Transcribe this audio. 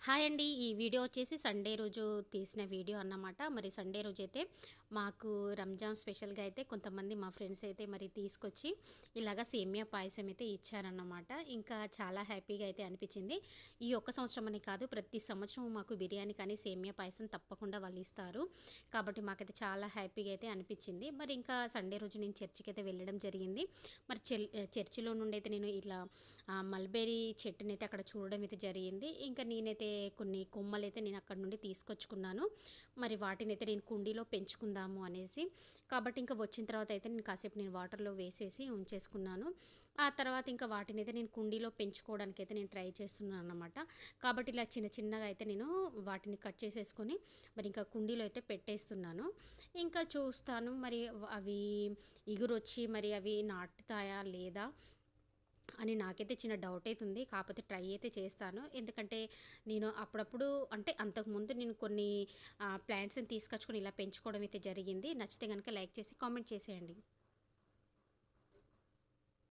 Hi అండి. ఈ video వచ్చేసి సండే రోజు తీసిన వీడియో అన్నమాట. మరి సండే రోజైతే మాకు రంజాన్ స్పెషల్‌గా అయితే కొంతమంది మా ఫ్రెండ్స్ అయితే మరి తీసుకొచ్చి ఇలాగ సేమియా పాయసం అయితే ఇచ్చారన్నమాట. ఇంకా చాలా హ్యాపీగా అయితే అనిపించింది. ఈ ఒక్క సంవత్సరం అని కాదు, ప్రతి సంవత్సరం మాకు బిర్యానీ కానీ సేమియా పాయసం తప్పకుండా వాళ్ళు ఇస్తారు. కాబట్టి మాకైతే చాలా హ్యాపీగా అయితే అనిపించింది. మరి ఇంకా సండే రోజు నేను చర్చికి అయితే వెళ్ళడం జరిగింది. మరి చర్చిలో నుండి అయితే నేను ఇట్లా మల్బెర్రీ చెట్టునైతే అక్కడ చూడడం అయితే జరిగింది. ఇంకా నేనైతే కొన్ని కొమ్మలైతే నేను అక్కడ నుండి తీసుకొచ్చుకున్నాను. మరి వాటినైతే నేను కుండీలో పెంచుకుందాము అనేసి. కాబట్టి ఇంకా వచ్చిన తర్వాత అయితే నేను కాసేపు వాటర్లో వేసేసి ఉంచేసుకున్నాను. ఆ తర్వాత ఇంకా వాటినైతే నేను కుండీలో పెంచుకోవడానికైతే నేను ట్రై చేస్తున్నాను అన్నమాట. కాబట్టి ఇలా చిన్న చిన్నగా అయితే నేను వాటిని కట్ చేసేసుకొని మరి ఇంకా కుండీలో అయితే పెట్టేస్తున్నాను. ఇంకా చూస్తాను మరి అవి ఇగురొచ్చి మరి అవి నాటుతాయా లేదా అని నాకైతే చిన్న డౌట్ అయితే ఉంది. కాకపోతే ట్రై అయితే చేస్తాను. ఎందుకంటే నేను అప్పుడప్పుడు అంటే అంతకుముందు నేను కొన్ని ప్లాంట్స్‌ని తీసుకొచ్చుకొని ఇలా పెంచుకోవడం అయితే జరిగింది. నచ్చితే గనుక లైక్ చేసి కామెంట్ చేసేయండి.